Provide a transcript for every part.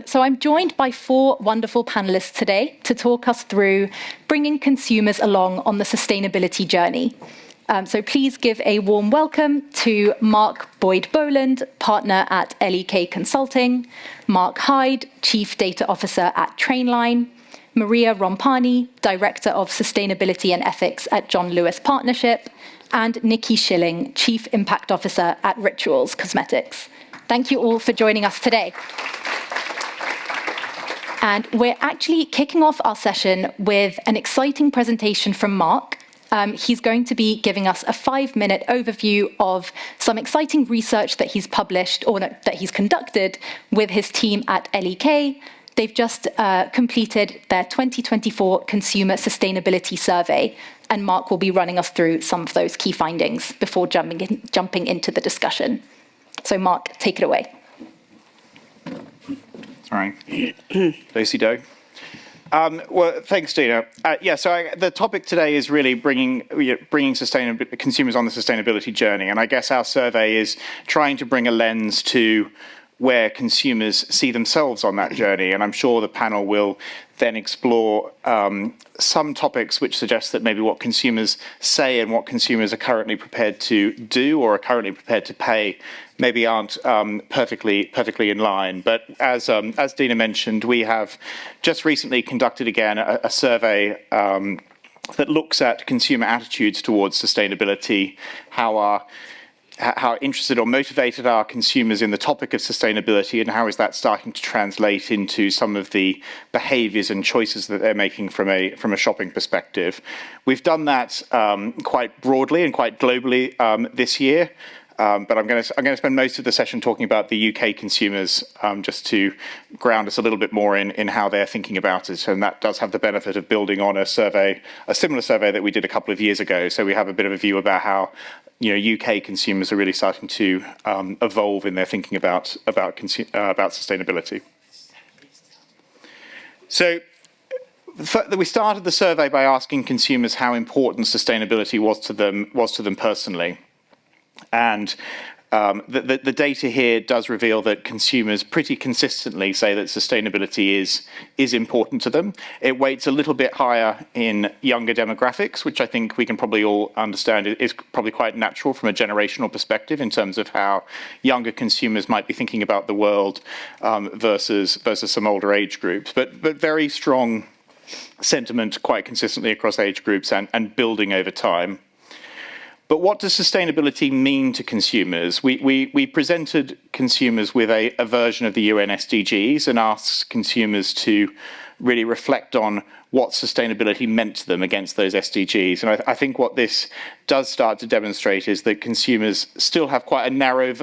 So I'm joined by 4 wonderful panelists today to talk us through bringing consumers along on the sustainability journey. So please give a warm welcome to Mark Boyd-Boland, partner at LEK Consulting, Mark Hyde, Chief Data Officer at Trainline, Marija Rompani, Director of Sustainability and Ethics at John Lewis Partnership, and Niki Schilling, Chief Impact Officer at Rituals Cosmetics. Thank you all for joining us today. And we're actually kicking off our session with an exciting presentation from Mark. He's going to be giving us a 5-minute overview of some exciting research that he's published or that he's conducted with his team at L.E.K. They've just completed their 2024 Consumer Sustainability Survey, and Mark will be running us through some of those key findings before jumping into the discussion. So Mark, take it away. Sorry. Do. Well, thanks, Dina. The topic today is really bringing consumers on the sustainability journey, and I guess our survey is trying to bring a lens to where consumers see themselves on that journey, and I'm sure the panel will then explore some topics which suggest that maybe what consumers say and what consumers are currently prepared to do or are currently prepared to pay maybe aren't perfectly in line. But as Dina mentioned, we have just recently conducted again a survey that looks at consumer attitudes towards sustainability, how interested or motivated are consumers in the topic of sustainability, and how is that starting to translate into some of the behaviours and choices that they're making from a shopping perspective. We've done that quite broadly and quite globally this year. But I'm going to spend most of the session talking about the UK consumers, just to ground us a little bit more in how they're thinking about it. And that does have the benefit of building on a similar survey that we did a couple of years ago. So we have a bit of a view about how UK consumers are really starting to evolve in their thinking about sustainability. So we started the survey by asking consumers how important sustainability was to them personally. And the data here does reveal that consumers pretty consistently say that sustainability is important to them. It weights a little bit higher in younger demographics, which I think we can probably all understand is probably quite natural from a generational perspective in terms of how younger consumers might be thinking about the world versus some older age groups. But very strong sentiment quite consistently across age groups and building over time. But what does sustainability mean to consumers? We presented consumers with a version of the UN SDGs and asked consumers to really reflect on what sustainability meant to them against those SDGs. And I think what this does start to demonstrate is that consumers still have quite a narrow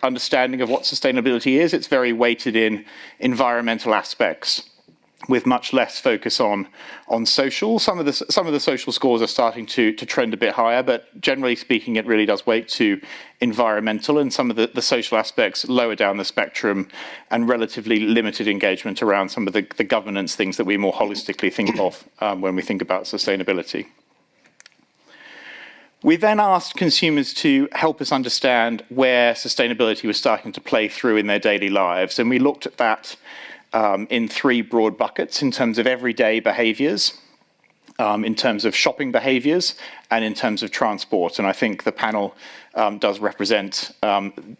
understanding of what sustainability is. It's very weighted in environmental aspects, with much less focus on social. Some of the social scores are starting to trend a bit higher, but generally speaking, it really does weight to environmental, and some of the social aspects lower down the spectrum, and relatively limited engagement around some of the governance things that we more holistically think of when we think about sustainability. We then asked consumers to help us understand where sustainability was starting to play through in their daily lives, and we looked at that in 3 broad buckets in terms of everyday behaviours, in terms of shopping behaviours, and in terms of transport. And I think the panel does represent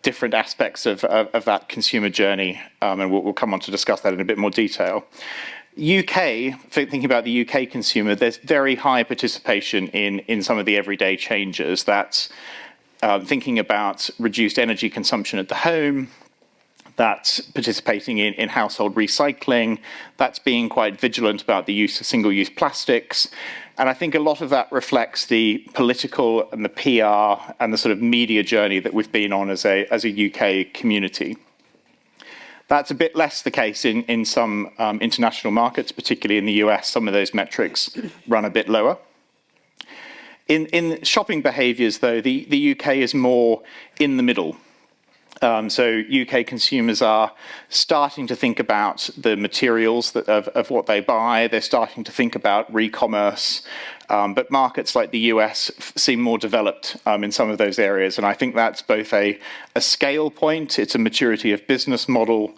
different aspects of that consumer journey, and we'll come on to discuss that in a bit more detail. Thinking about the UK consumer, there's very high participation in some of the everyday changes. That's thinking about reduced energy consumption at the home, that's participating in household recycling, that's being quite vigilant about the use of single-use plastics. And I think a lot of that reflects the political and the PR and the sort of media journey that we've been on as a UK community. That's a bit less the case in some international markets, particularly in the US. Some of those metrics run a bit lower. In shopping behaviours, though, the UK is more in the middle. So UK consumers are starting to think about the materials of what they buy. They're starting to think about re-commerce. But markets like the US seem more developed in some of those areas. And I think that's both a scale point, it's a maturity of business model,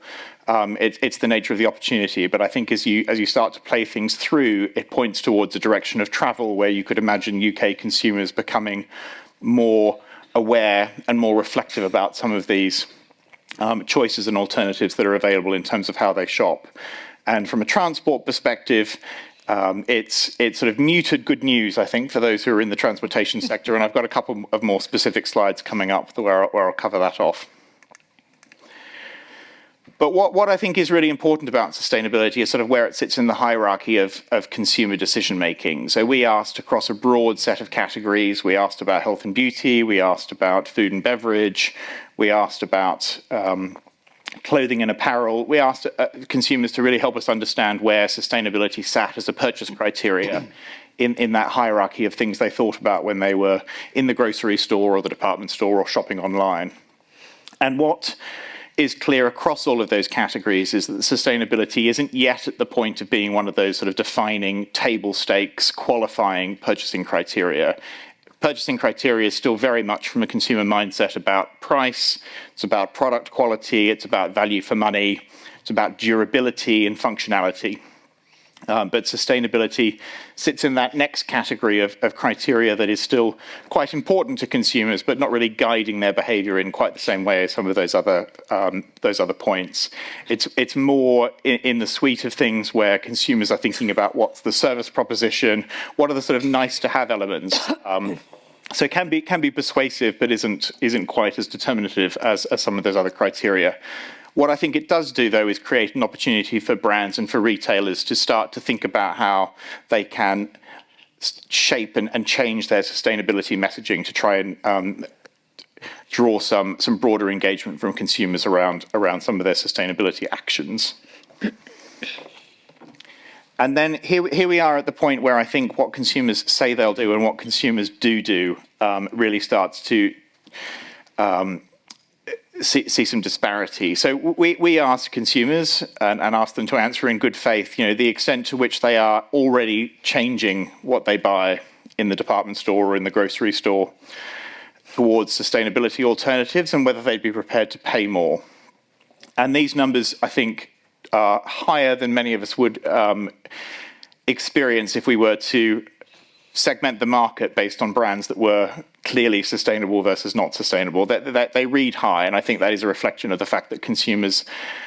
it's the nature of the opportunity. But I think as you start to play things through, it points towards a direction of travel where you could imagine UK consumers becoming more aware and more reflective about some of these choices and alternatives that are available in terms of how they shop. And from a transport perspective, it's sort of muted good news, I think, for those who are in the transportation sector. And I've got a couple of more specific slides coming up where I'll cover that off. But what I think is really important about sustainability is sort of where it sits in the hierarchy of consumer decision making. So we asked across a broad set of categories. We asked about health and beauty. We asked about food and beverage. We asked about clothing and apparel. We asked consumers to really help us understand where sustainability sat as a purchase criteria in that hierarchy of things they thought about when they were in the grocery store or the department store or shopping online. And what is clear across all of those categories is that sustainability isn't yet at the point of being one of those sort of defining table stakes, qualifying purchasing criteria. Purchasing criteria is still very much from a consumer mindset about price, it's about product quality, it's about value for money, it's about durability and functionality. But sustainability sits in that next category of criteria that is still quite important to consumers, but not really guiding their behaviour in quite the same way as some of those other points. It's more in the suite of things where consumers are thinking about what's the service proposition, what are the sort of nice to have elements. So it can be persuasive, but isn't quite as determinative as some of those other criteria. What I think it does do, though, is create an opportunity for brands and for retailers to start to think about how they can shape and change their sustainability messaging to try and draw some broader engagement from consumers around some of their sustainability actions. And then here we are at the point where I think what consumers say they'll do and what consumers do really starts to see some disparity. So we asked consumers and asked them to answer in good faith, the extent to which they are already changing what they buy in the department store or in the grocery store towards sustainability alternatives and whether they'd be prepared to pay more. And these numbers, I think, are higher than many of us would experience if we were to segment the market based on brands that were clearly sustainable versus not sustainable. They read high, and I think that is a reflection of the fact that consumers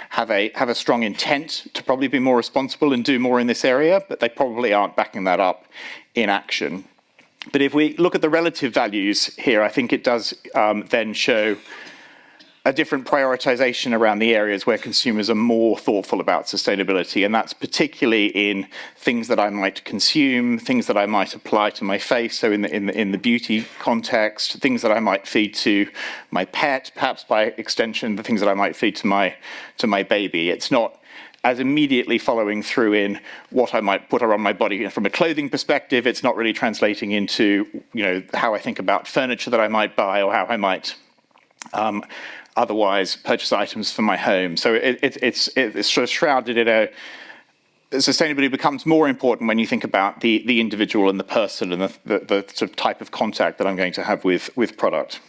have a strong intent to probably be more responsible and do more in this area, but they probably aren't backing that up in action. But if we look at the relative values here, I think it does then show a different prioritization around the areas where consumers are more thoughtful about sustainability, and that's particularly in things that I might consume, things that I might apply to my face, so in the beauty context, things that I might feed to my pet, perhaps by extension, the things that I might feed to my baby. It's not as immediately following through in what I might put around my body from a clothing perspective. It's not really translating into how I think about furniture that I might buy or how I might otherwise purchase items for my home. So it's sort of shrouded in sustainability becomes more important when you think about the individual and the person and the sort of type of contact that I'm going to have with product.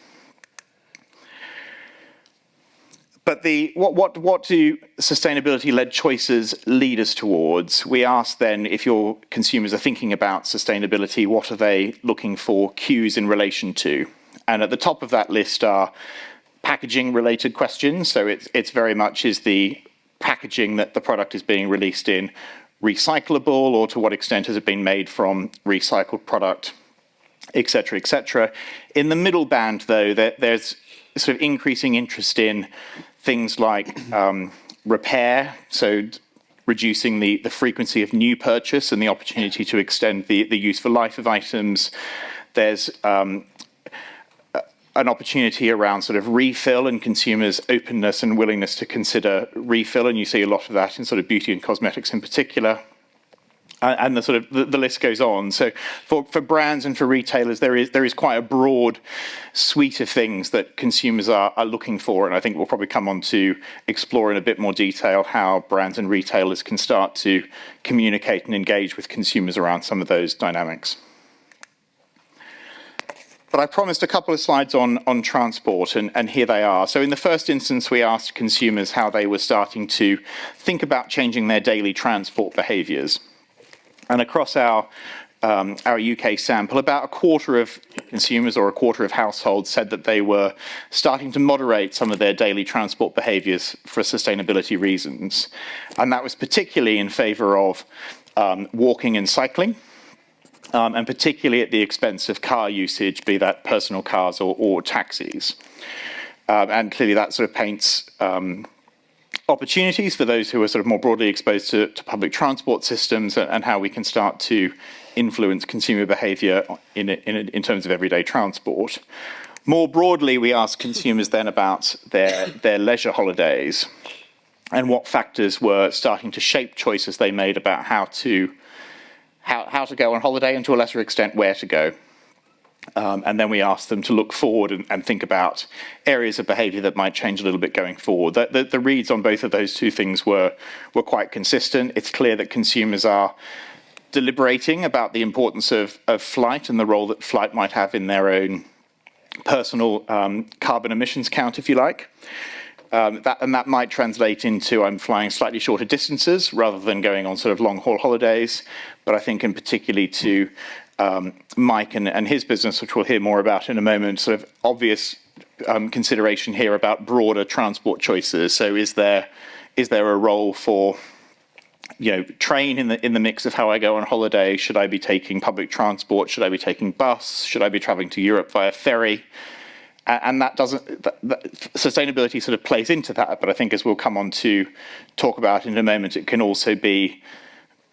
But what do sustainability-led choices lead us towards? We asked then, if your consumers are thinking about sustainability, what are they looking for cues in relation to? And at the top of that list are packaging-related questions. So it's very much, is the packaging that the product is being released in recyclable, or to what extent has it been made from recycled product, et cetera, et cetera. In the middle band, though, there's sort of increasing interest in things like repair, so reducing the frequency of new purchase and the opportunity to extend the useful life of items. There's an opportunity around sort of refill and consumers' openness and willingness to consider refill, and you see a lot of that in sort of beauty and cosmetics in particular. And the sort of the list goes on. So for brands and for retailers, there is quite a broad suite of things that consumers are looking for, and I think we'll probably come on to explore in a bit more detail how brands and retailers can start to communicate and engage with consumers around some of those dynamics. But I promised a couple of slides on transport, and here they are. So in the first instance, we asked consumers how they were starting to think about changing their daily transport behaviours. And across our UK sample, about a quarter of consumers or a quarter of households said that they were starting to moderate some of their daily transport behaviours for sustainability reasons. And that was particularly in favour of walking and cycling. And particularly at the expense of car usage, be that personal cars or taxis. And clearly that sort of paints opportunities for those who are sort of more broadly exposed to public transport systems and how we can start to influence consumer behaviour in terms of everyday transport. More broadly, we asked consumers then about their leisure holidays and what factors were starting to shape choices they made about how to go on holiday and to a lesser extent where to go. And then we asked them to look forward and think about areas of behaviour that might change a little bit going forward. The reads on both of those two things were quite consistent. It's clear that consumers are deliberating about the importance of flight and the role that flight might have in their own personal carbon emissions count, if you like. That might translate into I'm flying slightly shorter distances rather than going on sort of long-haul holidays. But I think in particularly to Mike and his business, which we'll hear more about in a moment, sort of obvious consideration here about broader transport choices. So is there a role for train in the mix of how I go on holiday? Should I be taking public transport? Should I be taking bus? Should I be travelling to Europe via ferry? And that sustainability sort of plays into that, but I think as we'll come on to talk about in a moment, it can also be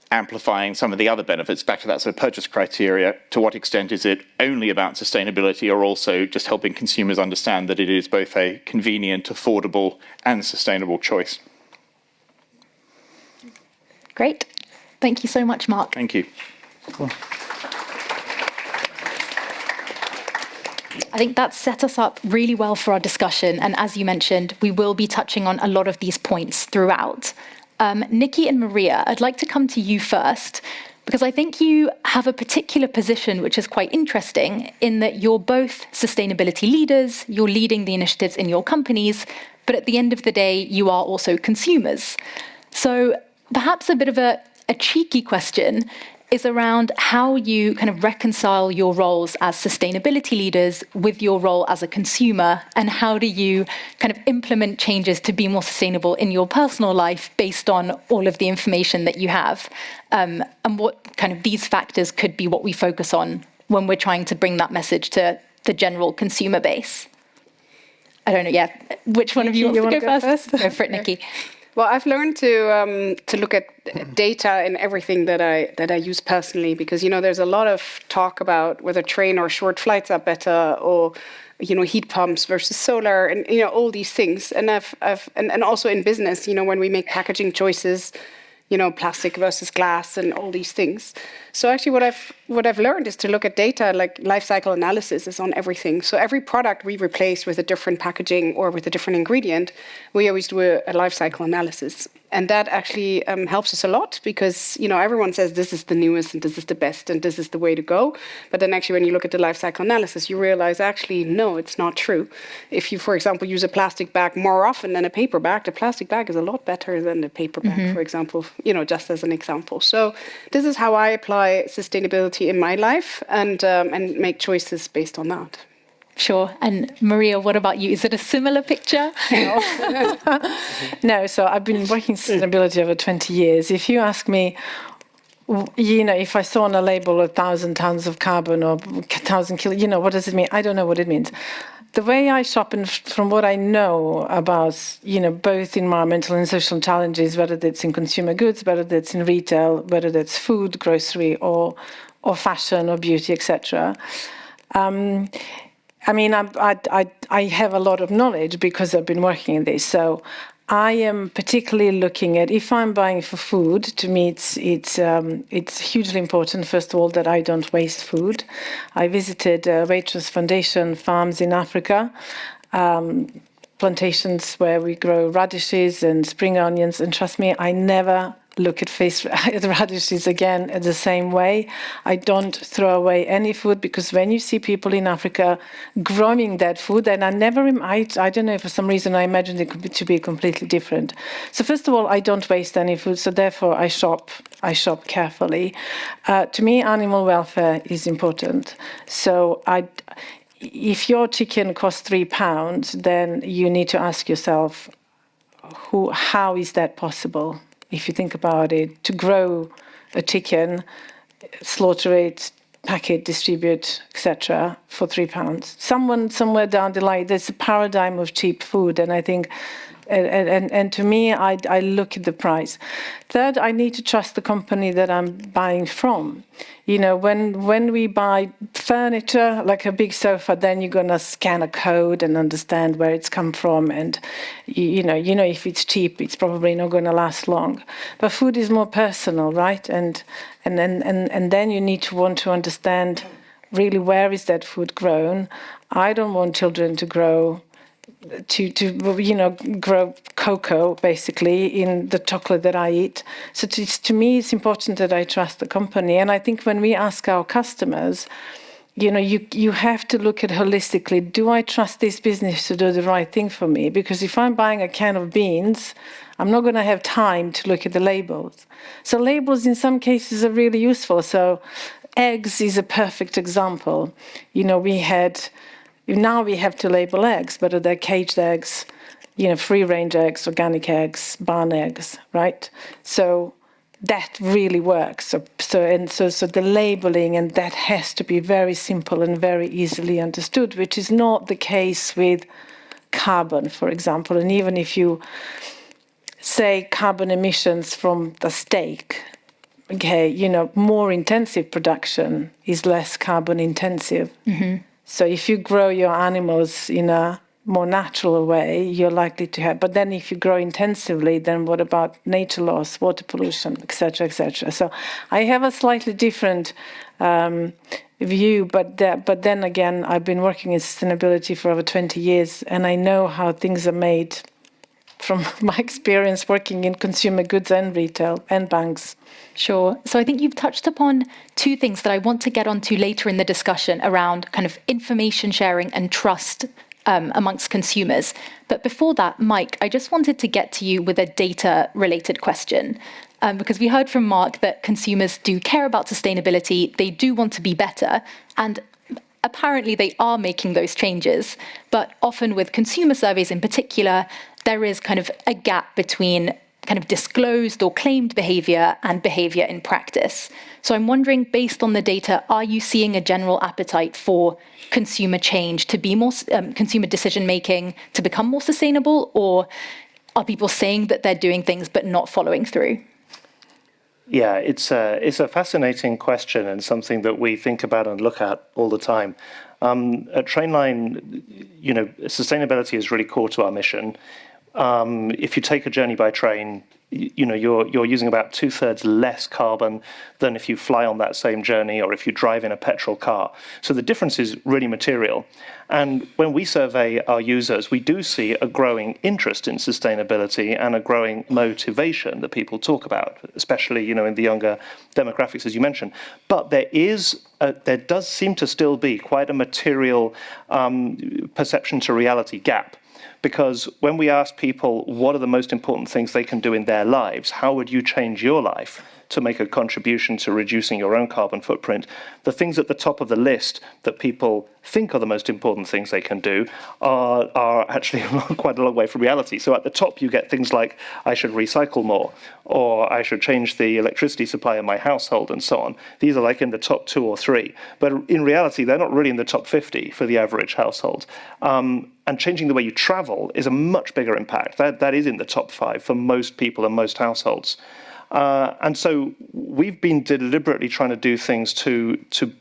amplifying some of the other benefits, back to that sort of purchase criteria. To what extent is it only about sustainability, or also just helping consumers understand that it is both a convenient, affordable and sustainable choice? Great. Thank you so much, Mark. Thank you. Cool. I think that set us up really well for our discussion. And as you mentioned, we will be touching on a lot of these points throughout. Niki and Marija, I'd like to come to you first, because I think you have a particular position which is quite interesting in that you're both sustainability leaders, you're leading the initiatives in your companies, but at the end of the day, you are also consumers. So perhaps a bit of a cheeky question is around how you kind of reconcile your roles as sustainability leaders with your role as a consumer, and how do you kind of implement changes to be more sustainable in your personal life based on all of the information that you have, and what kind of these factors could be what we focus on when we're trying to bring that message to the general consumer base. I don't know, which one of you wants to go first? Go for it, Niki. Well, I've learned to look at data in everything that I use personally, because there's a lot of talk about whether train or short flights are better, or heat pumps versus solar, and all these things. And and also in business, when we make packaging choices, plastic versus glass and all these things. So actually what I've learned is to look at data, like life cycle analysis is on everything. So every product we replace with a different packaging or with a different ingredient, we always do a life cycle analysis. And that actually helps us a lot, because everyone says this is the newest and this is the best and this is the way to go. But then actually when you look at the life cycle analysis, you realize actually, no, it's not true. If you, for example, use a plastic bag more often than a paper bag, the plastic bag is a lot better than the paper bag, for example, just as an example. So this is how I apply sustainability in my life and make choices based on that. Sure. And Marija, what about you? Is it a similar picture? No, so I've been working in sustainability over 20 years. If you ask me, if I saw on a label 1,000 tons of carbon or 1,000 kilos, what does it mean? I don't know what it means. The way I shop, and from what I know about, both environmental and social challenges, whether that's in consumer goods, whether that's in retail, whether that's food, grocery, or fashion or beauty, etc. I have a lot of knowledge because I've been working in this. So I am particularly looking at, if I'm buying for food, to me it's hugely important, first of all, that I don't waste food. I visited Waitrose Foundation farms in Africa, plantations where we grow radishes and spring onions, and trust me, I never look at radishes again the same way. I don't throw away any food, because when you see people in Africa growing that food, and I don't know, for some reason I imagine it to be completely different. So first of all, I don't waste any food, so therefore I shop carefully. To me, animal welfare is important. So if your chicken costs £3, then you need to ask yourself, how is that possible? If you think about it, to grow a chicken, slaughter it, pack it, distribute, etc., for £3. Someone somewhere down the line, there's a paradigm of cheap food, and I think, and to me, I look at the price. Third, I need to trust the company that I'm buying from. You know, when we buy furniture, like a big sofa, then you're going to scan a code and understand where it's come from, and you know if it's cheap, it's probably not going to last long. But food is more personal, right? And then you need to want to understand really where is that food grown. I don't want children to grow cocoa basically in the chocolate that I eat. So to me, it's important that I trust the company. And I think when we ask our customers, you have to look at holistically, do I trust this business to do the right thing for me? Because if I'm buying a can of beans, I'm not going to have time to look at the labels. So labels in some cases are really useful. So eggs is a perfect example. Now we have to label eggs, but are they caged eggs, free-range eggs, organic eggs, barn eggs, right? So that really works. So the labeling, and that has to be very simple and very easily understood, which is not the case with carbon, for example. And even if you say carbon emissions from the steak, more intensive production is less carbon intensive. Mm-hmm. So if you grow your animals in a more natural way, you're likely to have. But then if you grow intensively, then what about nature loss, water pollution, et cetera, et cetera? So I have a slightly different view, but then again, I've been working in sustainability for over 20 years, and I know how things are made from my experience working in consumer goods and retail and banks. Sure. So I think you've touched upon two things that I want to get onto later in the discussion around kind of information sharing and trust amongst consumers. But before that, Mike, I just wanted to get to you with a data-related question. Because we heard from Mark that consumers do care about sustainability, they do want to be better, and apparently they are making those changes. But often with consumer surveys in particular, there is kind of a gap between kind of disclosed or claimed behavior and behavior in practice. So I'm wondering, based on the data, are you seeing a general appetite for consumer change to be more, consumer decision-making to become more sustainable, or are people saying that they're doing things but not following through? Yeah, it's a fascinating question and something that we think about and look at all the time. At Trainline, sustainability is really core to our mission. If you take a journey by train, you're using about 2/3 less carbon than if you fly on that same journey or if you drive in a petrol car. So the difference is really material. And when we survey our users, we do see a growing interest in sustainability and a growing motivation that people talk about, especially in the younger demographics, as you mentioned. But there does seem to still be quite a material perception to reality gap. Because when we ask people what are the most important things they can do in their lives, how would you change your life to make a contribution to reducing your own carbon footprint, the things at the top of the list that people think are the most important things they can do are actually quite a long way from reality. So at the top, you get things like, I should recycle more, or I should change the electricity supply in my household, and so on. These are like in the top 2 or 3. But in reality, they're not really in the top 50 for the average household. And changing the way you travel is a much bigger impact. That is in the top 5 for most people and most households. And so we've been deliberately trying to do things to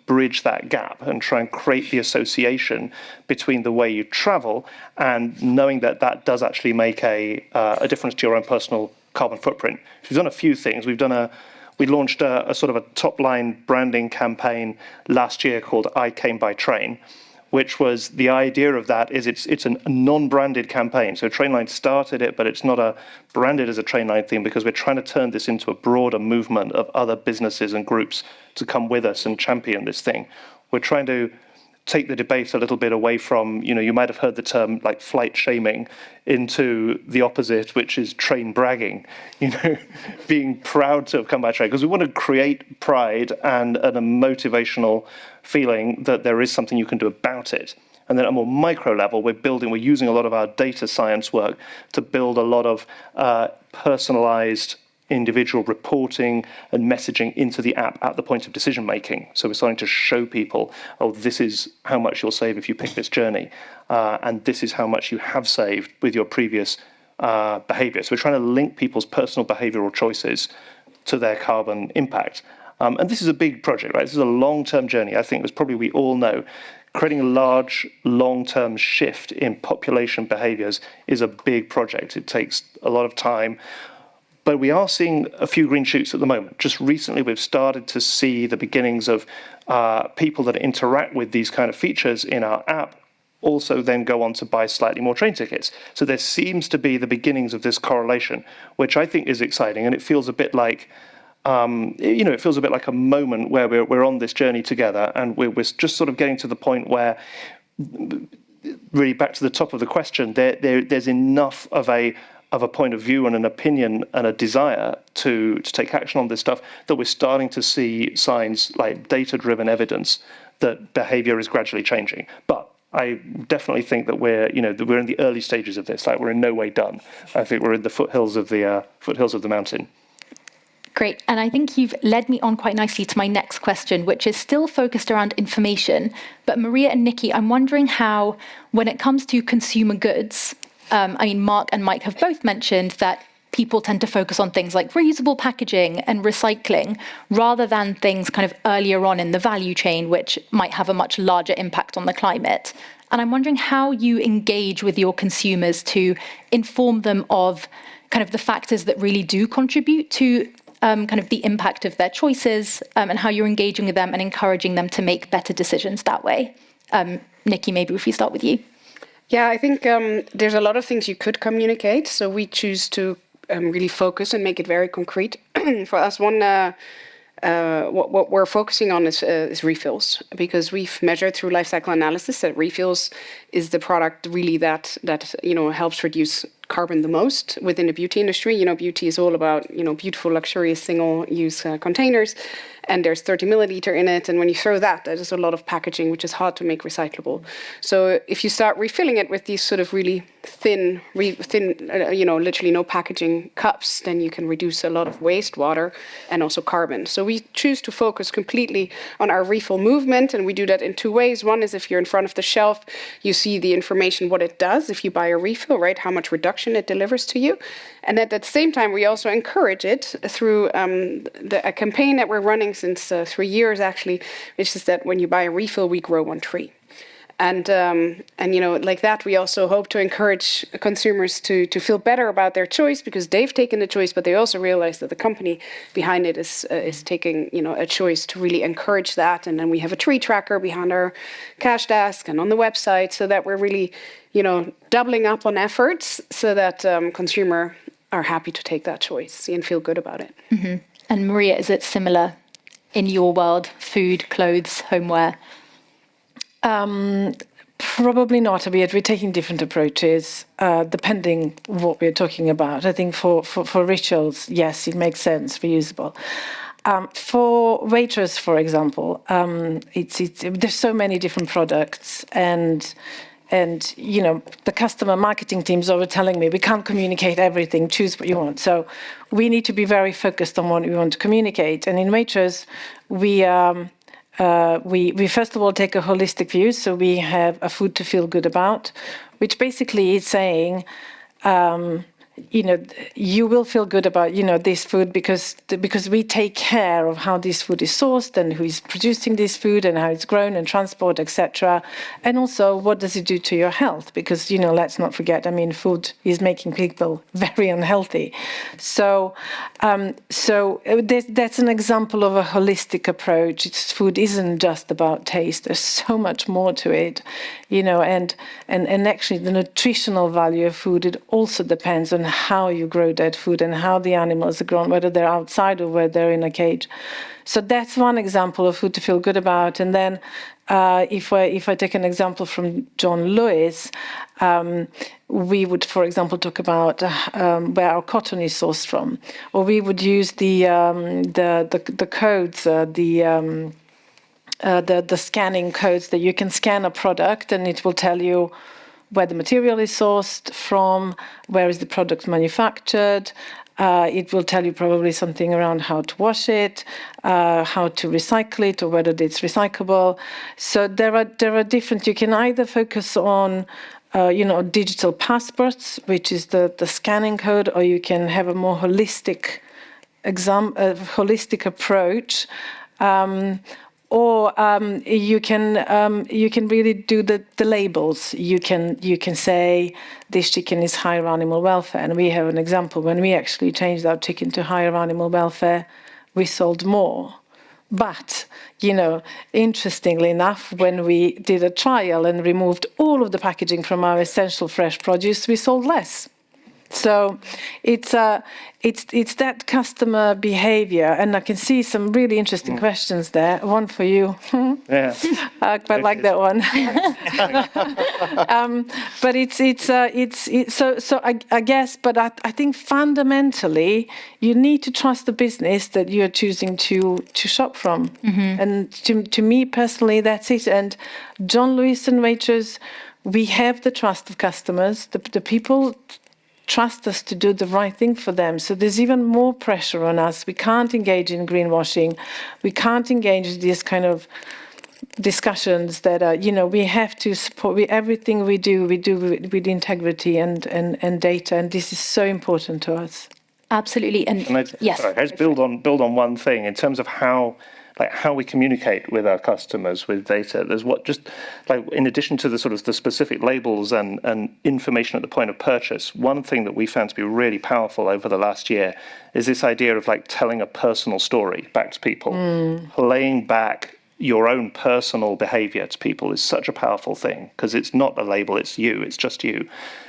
bridge that gap and try and create the association between the way you travel and knowing that that does actually make a difference to your own personal carbon footprint. So we've done a few things. We launched a sort of a top-line branding campaign last year called I Came by Train, which was the idea of that is it's a non-branded campaign. So Trainline started it, but it's not branded as a Trainline theme because we're trying to turn this into a broader movement of other businesses and groups to come with us and champion this thing. We're trying to take the debate a little bit away from, you might have heard the term like flight shaming, into the opposite, which is train bragging, being proud to have come by train, because we want to create pride and a motivational feeling that there is something you can do about it. And then at a more micro level, we're using a lot of our data science work to build a lot of personalized individual reporting and messaging into the app at the point of decision making. So we're starting to show people, this is how much you'll save if you pick this journey, and this is how much you have saved with your previous behavior. So we're trying to link people's personal behavioral choices to their carbon impact. And this is a big project, right? This is a long-term journey. I think, as probably we all know, creating a large, long-term shift in population behaviors is a big project. It takes a lot of time. But we are seeing a few green shoots at the moment. Just recently, we've started to see the beginnings of people that interact with these kind of features in our app also then go on to buy slightly more train tickets. So there seems to be the beginnings of this correlation, which I think is exciting. And it feels a bit like, it feels a bit like a moment where we're on this journey together, and we're just sort of getting to the point where, really back to the top of the question, there's enough of a point of view and an opinion and a desire to take action on this stuff that we're starting to see signs like data-driven evidence that behavior is gradually changing. But I definitely think that we're in the early stages of this. Like, we're in no way done. I think we're in the foothills of the mountain. Great. And I think you've led me on quite nicely to my next question, which is still focused around information. But Marija and Niki, I'm wondering how, when it comes to consumer goods, Mark and Mike have both mentioned that people tend to focus on things like reusable packaging and recycling rather than things kind of earlier on in the value chain, which might have a much larger impact on the climate. And I'm wondering how you engage with your consumers to inform them of kind of the factors that really do contribute to kind of the impact of their choices, and how you're engaging with them and encouraging them to make better decisions that way. Niki, maybe if we start with you. Yeah, I think there's a lot of things you could communicate. So we choose to really focus and make it very concrete. For us, what we're focusing on is refills, because we've measured through life cycle analysis that refills is the product really that helps reduce carbon the most within the beauty industry. Beauty is all about beautiful, luxurious, single-use containers, and there's 30 milliliter in it. And when you throw that is a lot of packaging, which is hard to make recyclable. So if you start refilling it with these sort of really thin, literally no packaging cups, then you can reduce a lot of waste, water, and also carbon. So we choose to focus completely on our refill movement, and we do that in two ways. One is if you're in front of the shelf, you see the information, what it does if you buy a refill, right? How much reduction it delivers to you. And at the same time, we also encourage it through a campaign that we're running since 3 years, actually, which is that when you buy a refill, we grow one tree. And like that, we also hope to encourage consumers to feel better about their choice, because they've taken the choice, but they also realize that the company behind it is taking a choice to really encourage that. And then we have a tree tracker behind our cash desk and on the website, so that we're really doubling up on efforts so that consumer are happy to take that choice and feel good about it. Mm-hmm. And Marija, is it similar in your world? Food, clothes, homeware? Probably not. We're taking different approaches depending what we're talking about. I think for rituals, yes, it makes sense, reusable. For Waitrose, for example, there's so many different products, and the customer marketing teams are telling me we can't communicate everything, choose what you want. So we need to be very focused on what we want to communicate. And in Waitrose, we first of all take a holistic view. So we have a food to feel good about, which basically is saying you will feel good about, this food because we take care of how this food is sourced and who is producing this food and how it's grown and transport, etc. And also, what does it do to your health? Because, let's not forget, food is making people very unhealthy. So that's an example of a holistic approach. Food isn't just about taste. There's so much more to it, and actually the nutritional value of food, it also depends on how you grow that food and how the animals are grown, whether they're outside or whether they're in a cage. So that's one example of food to feel good about. And then if I take an example from John Lewis, we would, for example, talk about where our cotton is sourced from, or we would use the codes, the scanning codes that you can scan a product and it will tell you where the material is sourced from, where is the product manufactured. It will tell you probably something around how to wash it, how to recycle it, or whether it's recyclable. So there are different. You can either focus on digital passports, which is the scanning code, or you can have a more holistic approach. Or you can really do the labels. You can say this chicken is higher animal welfare, and we have an example when we actually changed our chicken to higher animal welfare, we sold more. But interestingly enough, when we did a trial and removed all of the packaging from our essential fresh produce, we sold less. So it's that customer behavior, and I can see some really interesting questions there. One for you. Yeah, I quite like that one. But I guess. But I think fundamentally you need to trust the business that you are choosing to shop from. Mm-hmm. And to me personally, that's it. And John Lewis and Waitrose, we have the trust of customers. The people trust us to do the right thing for them. So there's even more pressure on us. We can't engage in greenwashing. We can't engage in these kind of discussions that are, we have to support everything we do with integrity and data. And this is so important to us. Absolutely. And yes. Sorry, let's build on one thing in terms of how we communicate with our customers with data. There's in addition to the sort of the specific labels and information at the point of purchase, one thing that we found to be really powerful over the last year is this idea of telling a personal story back to people. Playing back your own personal behavior to people is such a powerful thing because it's not a label, it's you, it's just you.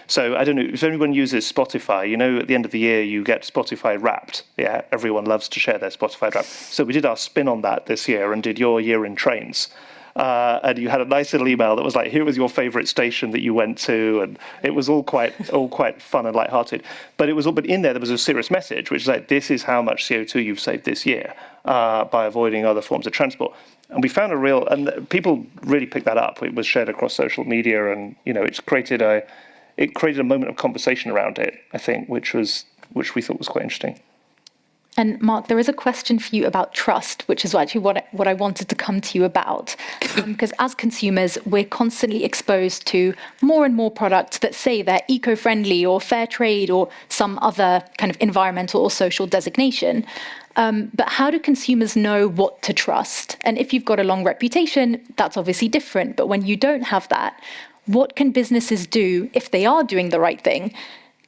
So I don't know if anyone uses Spotify, at the end of the year you get Spotify Wrapped. Yeah, everyone loves to share their Spotify Wrapped. So we did our spin on that this year and did your year in trains. And you had a nice little email that was like, here was your favorite station that you went to, and it was all quite fun and lighthearted. But in there was a serious message, which is like, this is how much CO2 you've saved this year by avoiding other forms of transport. And we found and people really picked that up. It was shared across social media, and it created a moment of conversation around it, I think, which we thought was quite interesting. And Mark, there is a question for you about trust, which is actually what I wanted to come to you about. Because as consumers, we're constantly exposed to more and more products that say they're eco-friendly or fair trade or some other kind of environmental or social designation. But how do consumers know what to trust? And if you've got a long reputation, that's obviously different. But when you don't have that, what can businesses do if they are doing the right thing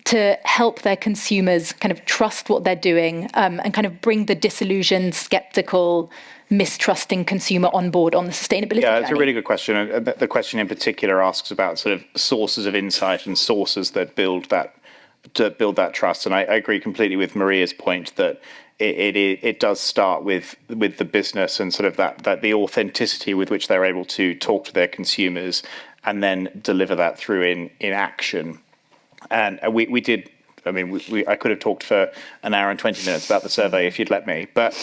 to help their consumers kind of trust what they're doing and kind of bring the disillusioned, skeptical, mistrusting consumer on board on the sustainability journey? It's a really good question. The question in particular asks about sort of sources of insight and sources that build that trust. And I agree completely with Marija's point that it does start with the business and sort of that the authenticity with which they're able to talk to their consumers and then deliver that through in action. And we did. I mean, I could have talked for an hour and 20 minutes about the survey if you'd let me. But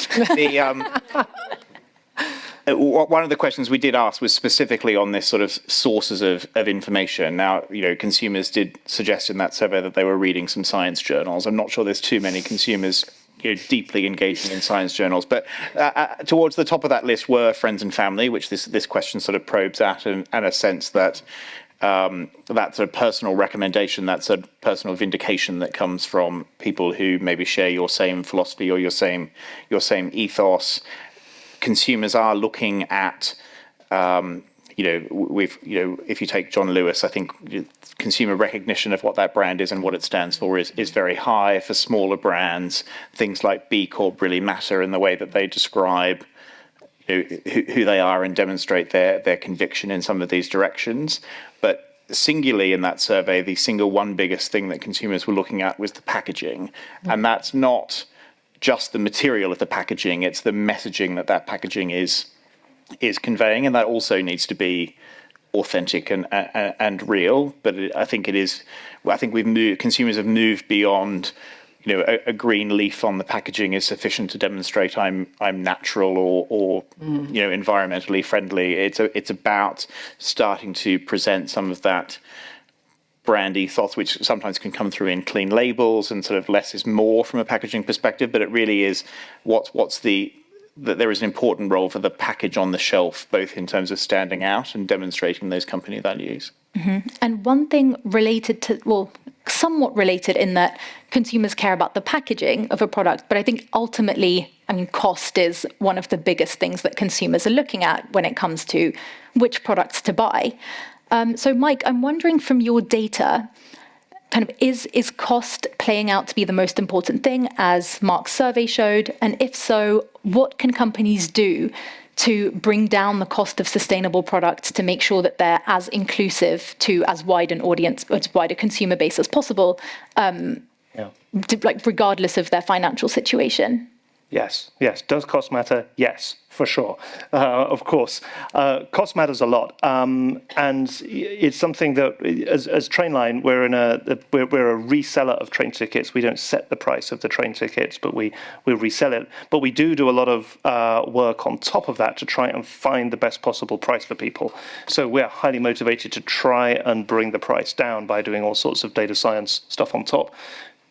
one of the questions we did ask was specifically on this sort of sources of information. Now, consumers did suggest in that survey that they were reading some science journals. I'm not sure there's too many consumers deeply engaging in science journals, but towards the top of that list were friends and family, which this question sort of probes at, and a sense that that's a personal recommendation, that's a personal vindication that comes from people who maybe share your same philosophy or your same ethos. Consumers are looking at, if you take John Lewis, I think consumer recognition of what that brand is and what it stands for is very high. For smaller brands, things like B Corp really matter in the way that they describe who they are and demonstrate their conviction in some of these directions. But singularly in that survey, the single one biggest thing that consumers were looking at was the packaging. And that's not just the material of the packaging, it's the messaging that packaging is conveying, and that also needs to be authentic and real. But I think consumers have moved beyond, a green leaf on the packaging is sufficient to demonstrate I'm natural or environmentally friendly. It's about starting to present some of that brand ethos, which sometimes can come through in clean labels and sort of less is more from a packaging perspective. But it really is that there is an important role for the package on the shelf, both in terms of standing out and demonstrating those company values. Mm-hmm. And one thing somewhat related in that consumers care about the packaging of a product, but I think ultimately, cost is one of the biggest things that consumers are looking at when it comes to which products to buy. So Mike, I'm wondering from your data, is cost playing out to be the most important thing, as Mark's survey showed? And if so, what can companies do to bring down the cost of sustainable products to make sure that they're as inclusive to as wide an audience, as wide a consumer base as possible, regardless of their financial situation? Yes. Does cost matter? Yes, for sure. Of course. Cost matters a lot. And it's something that, as Trainline, we're a reseller of train tickets. We don't set the price of the train tickets, but we resell it. But we do a lot of work on top of that to try and find the best possible price for people. So we're highly motivated to try and bring the price down by doing all sorts of data science stuff on top.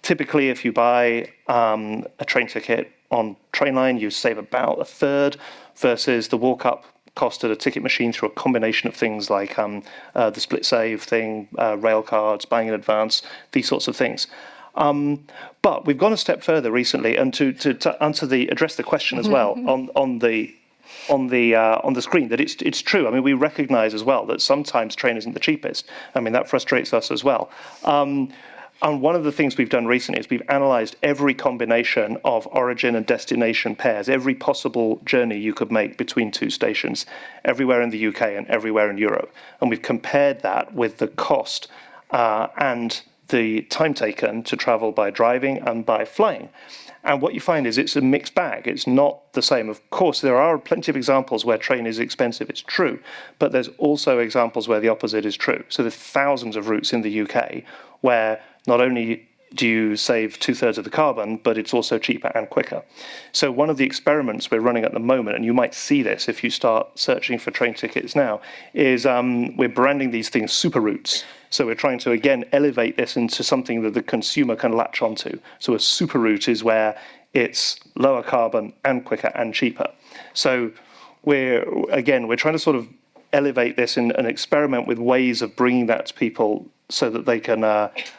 Typically, if you buy a train ticket on Trainline, you save about a third versus the walk-up cost at a ticket machine through a combination of things like the split save thing, rail cards, buying in advance, these sorts of things. But we've gone a step further recently, and to address the question as well on the screen, that it's true. We recognise as well that sometimes train isn't the cheapest. That frustrates us as well. And one of the things we've done recently is we've analysed every combination of origin and destination pairs, every possible journey you could make between two stations, everywhere in the UK and everywhere in Europe. And we've compared that with the cost and the time taken to travel by driving and by flying. And what you find is it's a mixed bag. It's not the same. Of course, there are plenty of examples where train is expensive. It's true. But there's also examples where the opposite is true. So there's thousands of routes in the UK where not only do you save 2/3 of the carbon, but it's also cheaper and quicker. So one of the experiments we're running at the moment, and you might see this if you start searching for train tickets now, is we're branding these things super routes. So we're trying to, again, elevate this into something that the consumer can latch onto. So a super route is where it's lower carbon and quicker and cheaper. So we're trying to sort of elevate this and experiment with ways of bringing that to people so that they can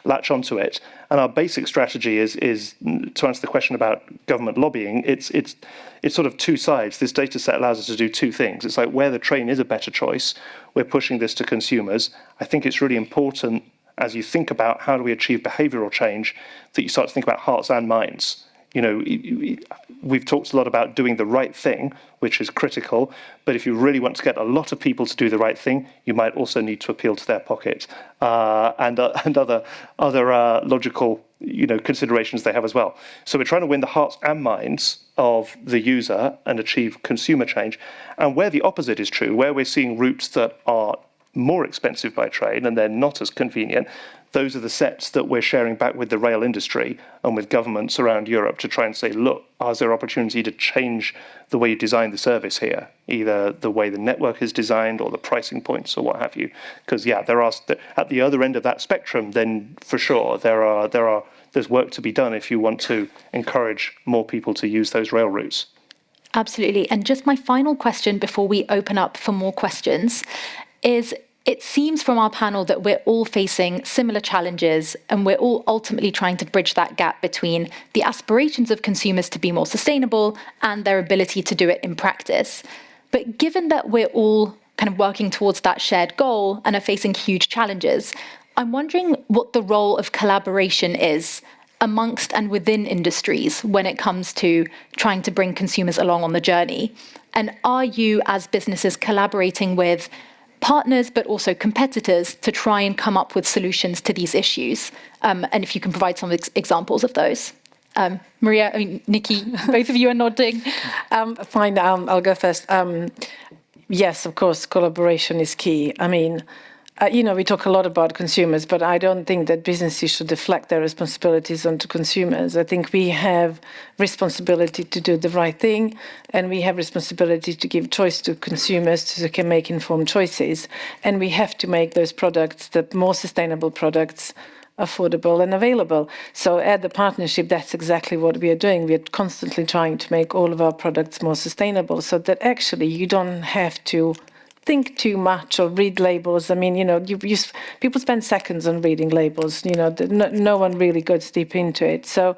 latch onto it. And our basic strategy is to answer the question about government lobbying. It's sort of two sides. This data set allows us to do two things. It's like where the train is a better choice, we're pushing this to consumers. I think it's really important as you think about how do we achieve behavioural change that you start to think about hearts and minds. We've talked a lot about doing the right thing, which is critical. But if you really want to get a lot of people to do the right thing, you might also need to appeal to their pocket and other logical considerations they have as well. So we're trying to win the hearts and minds of the user and achieve consumer change. And where the opposite is true, where we're seeing routes that are more expensive by train and they're not as convenient, those are the sets that we're sharing back with the rail industry and with governments around Europe to try and say, look, is there opportunity to change the way you design the service here, either the way the network is designed or the pricing points or what have you? Because there are at the other end of that spectrum, then for sure there's work to be done if you want to encourage more people to use those rail routes. Absolutely. And just my final question before we open up for more questions is, It seems from our panel that we're all facing similar challenges, and we're all ultimately trying to bridge that gap between the aspirations of consumers to be more sustainable and their ability to do it in practice. But given that we're all kind of working towards that shared goal and are facing huge challenges, I'm wondering what the role of collaboration is amongst and within industries when it comes to trying to bring consumers along on the journey. And are you, as businesses, collaborating with partners, but also competitors to try and come up with solutions to these issues? And if you can provide some examples of those. Marija, Niki, both of you are nodding. Fine, I'll go first. Yes, of course, collaboration is key. I mean, we talk a lot about consumers, but I don't think that businesses should deflect their responsibilities onto consumers. I think we have responsibility to do the right thing, and we have responsibility to give choice to consumers so they can make informed choices. And we have to make those products, the more sustainable products, affordable and available. So at the partnership, that's exactly what we are doing. We are constantly trying to make all of our products more sustainable so that actually you don't have to think too much or read labels. I mean, people spend seconds on reading labels. No one really goes deep into it. So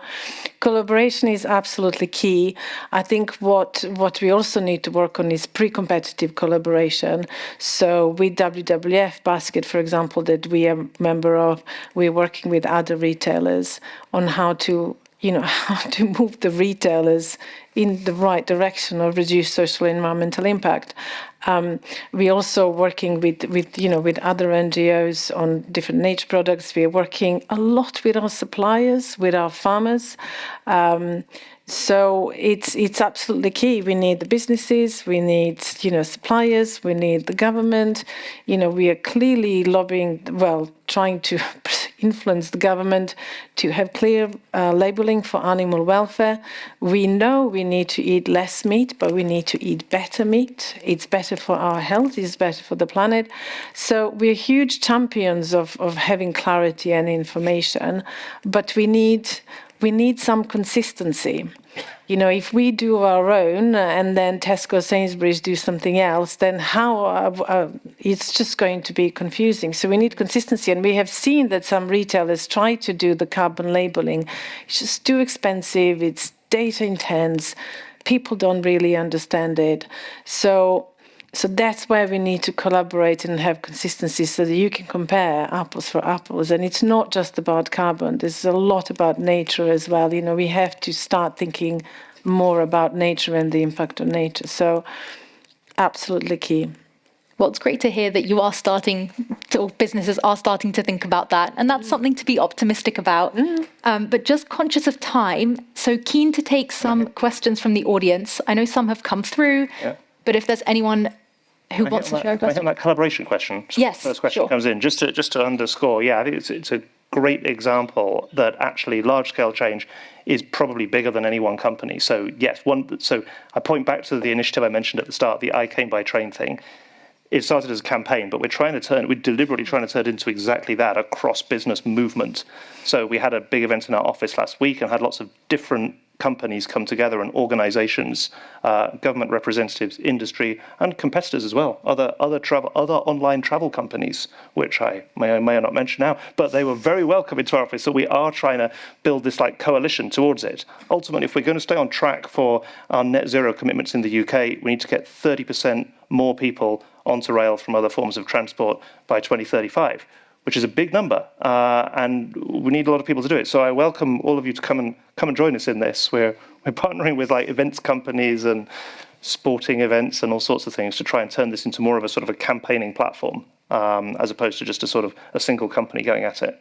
collaboration is absolutely key. I think what we also need to work on is pre-competitive collaboration. So with WWF Basket, for example, that we are a member of, we're working with other retailers on how to move the retailers in the right direction or reduce social and environmental impact. We're also working with other NGOs on different nature products. We are working a lot with our suppliers, with our farmers. So it's absolutely key. We need the businesses, we need suppliers, we need the government. We are clearly lobbying, trying to influence the government to have clear labeling for animal welfare. We know we need to eat less meat, but we need to eat better meat. It's better for our health, it's better for the planet. So we're huge champions of having clarity and information, but we need some consistency. If we do our own and then Tesco, Sainsbury's do something else, then how it's just going to be confusing. So we need consistency, and we have seen that some retailers try to do the carbon labeling. It's just too expensive. It's data intense. People don't really understand it. So that's where we need to collaborate and have consistency so that you can compare apples for apples. And it's not just about carbon. There's a lot about nature as well. We have to start thinking more about nature and the impact on nature. So absolutely key. Well, it's great to hear that businesses are starting to think about that. And that's something to be optimistic about. But just conscious of time, so keen to take some questions from the audience. I know some have come through. Yeah. But if there's anyone who wants to share a question. I think that collaboration question. Yes, first question comes in. Just to underscore, I think it's a great example that actually large-scale change is probably bigger than any one company. So yes, so I point back to the initiative I mentioned at the start, the I Came by Train thing. It started as a campaign, but we're deliberately trying to turn it into exactly that, a cross-business movement. So we had a big event in our office last week and had lots of different companies come together and organizations, government representatives, industry, and competitors as well, other online travel companies, which I may or may not mention now, but they were very welcome into our office. So we are trying to build this coalition towards it. Ultimately, if we're going to stay on track for our net zero commitments in the UK, we need to get 30% more people onto rail from other forms of transport by 2035. Which is a big number, and we need a lot of people to do it. So I welcome all of you to come and join us in this. We're partnering with events companies and sporting events and all sorts of things to try and turn this into more of a sort of a campaigning platform, as opposed to just a single company going at it.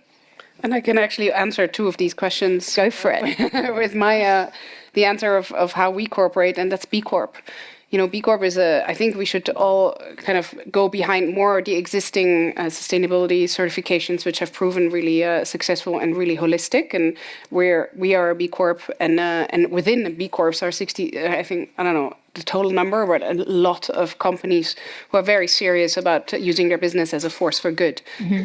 And I can actually answer two of these questions. Go for it. With the answer of how we cooperate, and that's B Corp. B Corp is I think we should all kind of go behind more the existing sustainability certifications, which have proven really successful and really holistic. And we are a B Corp, and within the B Corps are 60, the total number, but a lot of companies who are very serious about using their business as a force for good.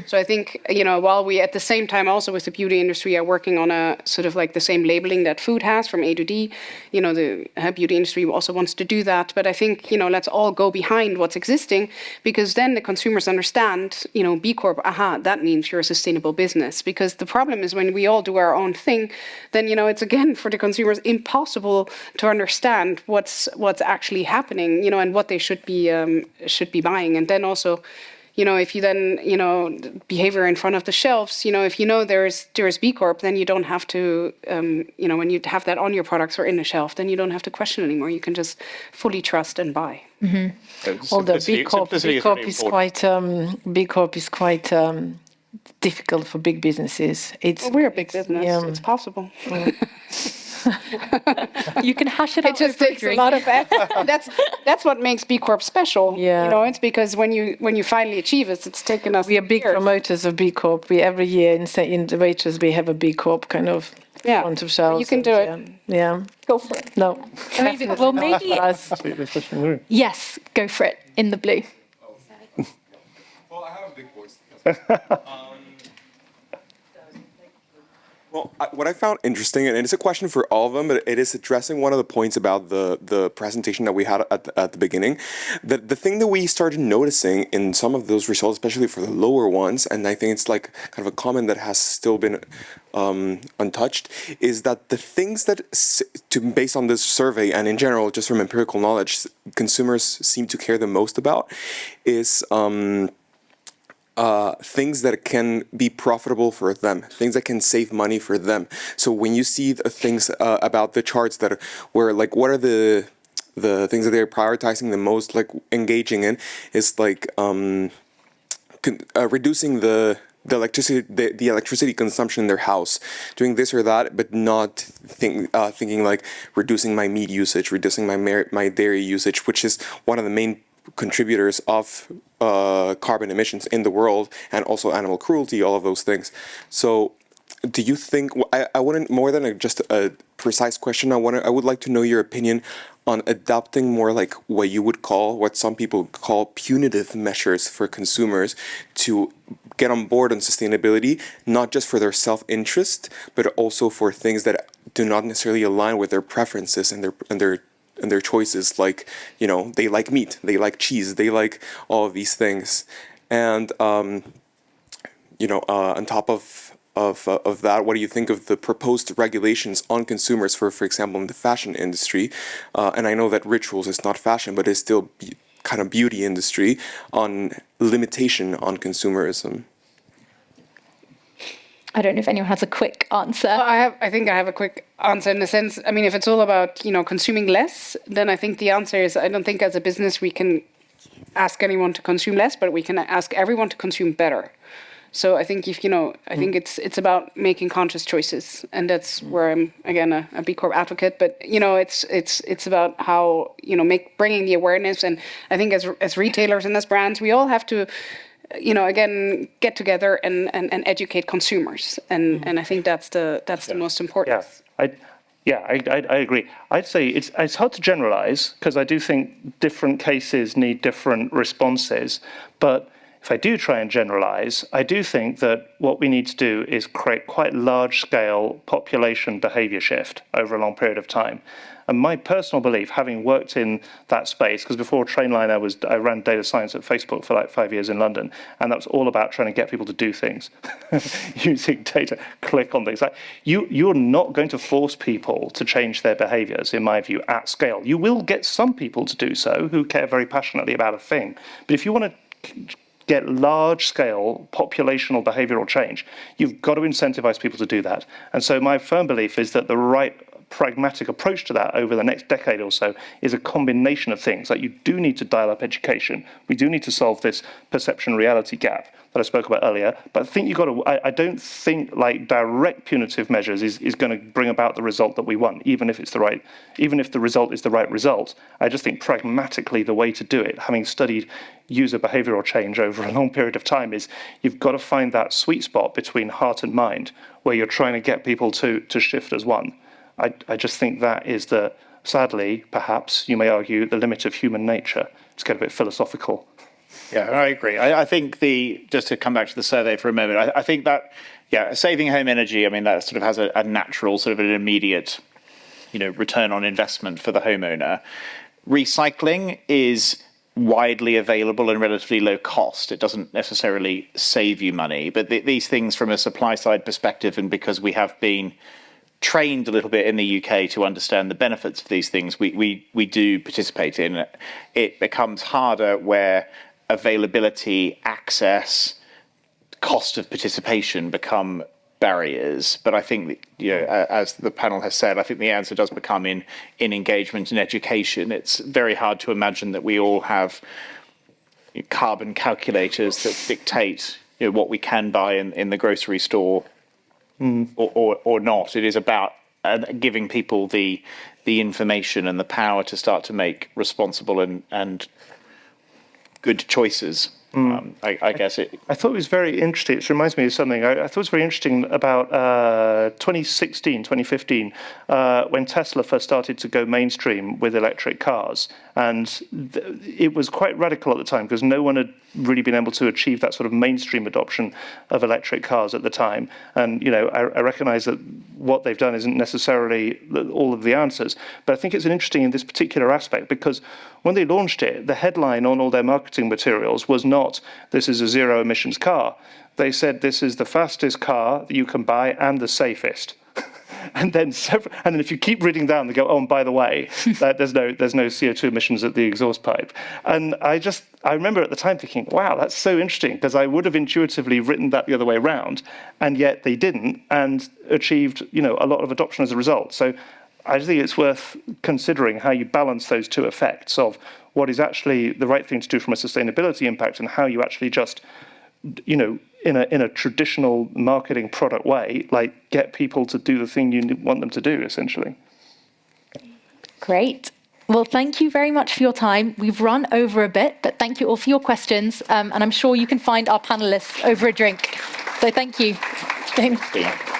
So I think, while we at the same time also with the beauty industry are working on a sort of like the same labeling that food has from A to D, the beauty industry also wants to do that. But I think, let's all go behind what's existing, because then the consumers understand, B Corp, that means you're a sustainable business. Because the problem is when we all do our own thing, then, it's again for the consumers impossible to understand what's actually happening, and what they should be buying. And then also, if you then, behavior in front of the shelves, if there's B Corp, then you don't have to, when you have that on your products or in the shelf, then you don't have to question anymore. You can just fully trust and buy. Although B Corp is quite difficult for big businesses. We're a big business. It's possible. You can hash it out. It just takes a lot of effort. That's what makes B Corp special. Yeah. It's because when you finally achieve it, it's taken us. We are big promoters of B Corp. We every year in the Waitrose we have a B Corp kind of front of shelves. You can do it. Yeah. Go for it. No. Amazing. Well, maybe. Yes, go for it in the blue. Well, I have a big voice. Well, what I found interesting, and it's a question for all of them, but it is addressing one of the points about the presentation that we had at the beginning. The thing that we started noticing in some of those results, especially for the lower ones, and I think it's like kind of a comment that has still been untouched, is that the things that, based on this survey and in general, just from empirical knowledge, consumers seem to care the most about is things that can be profitable for them, things that can save money for them. So when you see the things about the charts that were like, what are the things that they're prioritizing the most, like engaging in, is like reducing the electricity consumption in their house, doing this or that, but not thinking like reducing my meat usage, reducing my dairy usage, which is one of the main contributors of carbon emissions in the world, and also animal cruelty, all of those things. So do you think, I wouldn't, more than just a precise question, I would like to know your opinion on adopting more like what some people call punitive measures for consumers to get on board on sustainability, not just for their self-interest, but also for things that do not necessarily align with their preferences and their choices, like, they like meat, they like cheese, they like all of these things. And, on top of that, what do you think of the proposed regulations on consumers for example, in the fashion industry? And I know that rituals is not fashion, but it's still kind of beauty industry, on limitation on consumerism. I don't know if anyone has a quick answer. I think I have a quick answer in the sense, if it's all about, consuming less, then I think the answer is, I don't think as a business we can ask anyone to consume less, but we can ask everyone to consume better. So I think I think it's about making conscious choices, and that's where I'm again a B Corp advocate. But it's about how bringing the awareness, and I think as retailers and as brands, we all have to again get together and educate consumers, and I think that's the most important. I agree. I'd say it's hard to generalize, because I do think different cases need different responses, but if I do try and generalize, I do think that what we need to do is create quite large-scale population behavior shift over a long period of time. And my personal belief, having worked in that space, because before Trainline I ran data science at Facebook for like 5 years in London, and that was all about trying to get people to do things, using data, click on things. Like you're not going to force people to change their behaviors, in my view, at scale. You will get some people to do so who care very passionately about a thing. But if you want to get large-scale populational behavioral change, you've got to incentivize people to do that. And so my firm belief is that the right pragmatic approach to that over the next decade or so is a combination of things. Like, you do need to dial up education. We do need to solve this perception reality gap that I spoke about earlier. But I think you've got to, I don't think like direct punitive measures is going to bring about the result that we want, even if the result is the right result. I just think pragmatically the way to do it, having studied user behavioral change over a long period of time, is you've got to find that sweet spot between heart and mind, where you're trying to get people to shift as one. I just think that is the sadly, perhaps, you may argue, the limit of human nature. It's get a bit philosophical. Yeah, I agree. I think just to come back to the survey for a moment, I think that, saving home energy, I mean, that sort of has a natural sort of an immediate, return on investment for the homeowner. Recycling is widely available and relatively low cost. It doesn't necessarily save you money, but these things from a supply side perspective, and because we have been trained a little bit in the UK to understand the benefits of these things, we do participate in it. It becomes harder where availability, access, cost of participation become barriers. But I think, as the panel has said, I think the answer does become in engagement and education. It's very hard to imagine that we all have carbon calculators that dictate what we can buy in the grocery store or not. It is about giving people the information and the power to start to make responsible and good choices. I guess it. I thought it was very interesting. It reminds me of something. I thought it was very interesting about 2016, 2015, when Tesla first started to go mainstream with electric cars. And it was quite radical at the time because no one had really been able to achieve that sort of mainstream adoption of electric cars at the time. And, I recognize that what they've done isn't necessarily all of the answers. But I think it's interesting in this particular aspect because when they launched it, the headline on all their marketing materials was not, this is a zero emissions car. They said, this is the fastest car that you can buy and the safest. And then if you keep reading down, they go, oh, and by the way, there's no CO2 emissions at the exhaust pipe. And I remember at the time thinking, wow, that's so interesting, because I would have intuitively written that the other way around, and yet they didn't, and achieved, a lot of adoption as a result. So I think it's worth considering how you balance those two effects of what is actually the right thing to do from a sustainability impact and how you actually just, in a traditional marketing product way, get people to do the thing you want them to do, essentially. Great. Well, thank you very much for your time. We've run over a bit, but thank you all for your questions. And I'm sure you can find our panelists over a drink. So thank you. Yeah.